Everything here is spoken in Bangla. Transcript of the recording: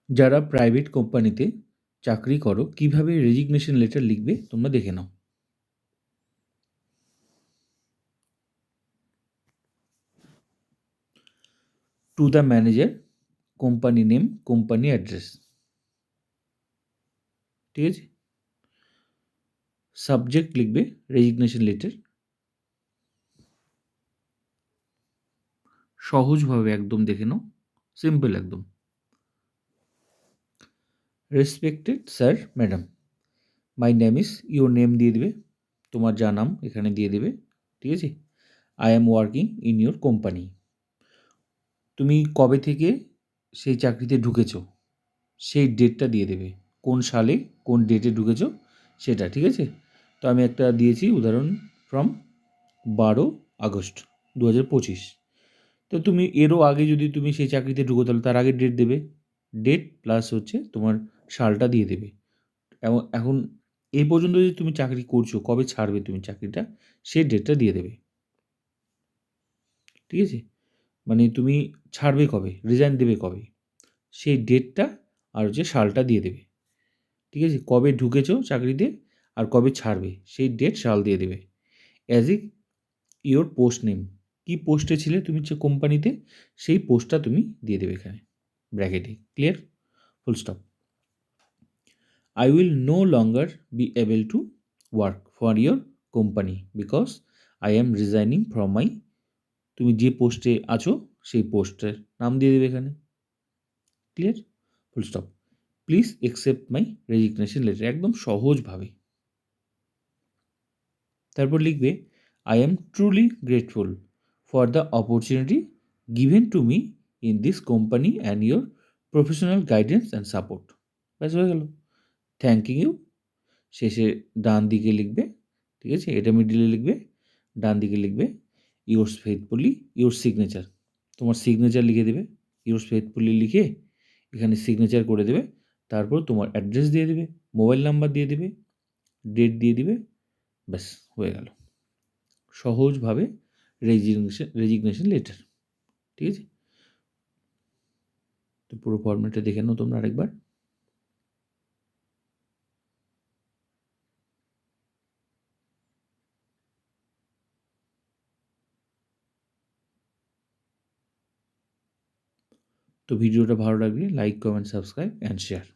যারা প্রাইভেট কোম্পানিতে চাকরি করো কিভাবে রেজিগনেশন লেটার লিখবে তোমরা দেখে নাও। To the manager, company name, company address, ঠিক আছে। সাবজেক্ট লিখবে রেজিগনেশন লেটার, সহজভাবে একদম দেখে নাও, সিম্পল একদম। Respected sir madam, my name is, your name দিয়ে দেবে, তোমার যা নাম এখানে দিয়ে দেবে, ঠিক আছে। I am working in your company, তুমি কবে থেকে সেই চাকরিতে ঢুকেছো সেই ডেটটা দিয়ে দেবে, কোন সালে কোন ডেটে ঢুকেছো সেটা, ঠিক আছে। তো আমি একটা দিয়েছি উদাহরণ, ফ্রম 12 আগস্ট 2025। তো তুমি এরও আগে যদি তুমি সেই চাকরিতে ঢুকো তাহলে তার আগে ডেট দেবে, ডেট প্লাস হচ্ছে তোমার সালটা দিয়ে দেবে। এখন এই পর্যন্ত যদি তুমি চাকরি করছো, কবে ছাড়বে তুমি চাকরিটা সেই ডেটটা দিয়ে দেবে, ঠিক আছে। মানে তুমি ছাড়বে কবে, রিজাইন দেবে কবে সেই ডেটটা আর হচ্ছে সালটা দিয়ে দেবে, ঠিক আছে। কবে ঢুকেছো চাকরিতে আর কবে ছাড়বে সেই ডেট সাল দিয়ে দেবে। অ্যাজ ই ইওর পোস্ট নেম, কী পোস্টে ছিলে তুমি যে কোম্পানিতে সেই পোস্টটা তুমি দিয়ে দেবে এখানে ব্র্যাকেটে, clear, full stop. I will no longer be able to work for your company because I am resigning from my, তুমি যে পোস্টে আছো সেই পোস্টের নাম দিয়ে দেবে এখানে, clear, full stop. Please accept my resignation letter, একদম সহজভাবে। তারপর লিখবে I am truly grateful for the opportunity given to me in this company and your professional guidance and support, ব্যাস হয়ে গেল। থ্যাংকিং ইউ শেষে ডান দিকে লিখবে, ঠিক আছে, এটা মিডিলে লিখবে, ডান দিকে লিখবে ইয়োর্স ফেথফুলি, ইয়োর সিগনেচার, তোমার সিগনেচার লিখে দেবে, ইয়োর্স ফেথফুলি লিখে এখানে সিগনেচার করে দেবে। তারপর তোমার অ্যাড্রেস দিয়ে দেবে, মোবাইল নাম্বার দিয়ে দেবে, ডেট দিয়ে দিবে, ব্যাস হয়ে গেল সহজভাবে রেজিগনেশন লেটার, ঠিক আছে। তো পুরো ফর্মেটটা দেখে নাও তোমরা আরেকবার। তো ভিডিওটা ভালো লাগলে like, comment, subscribe and share.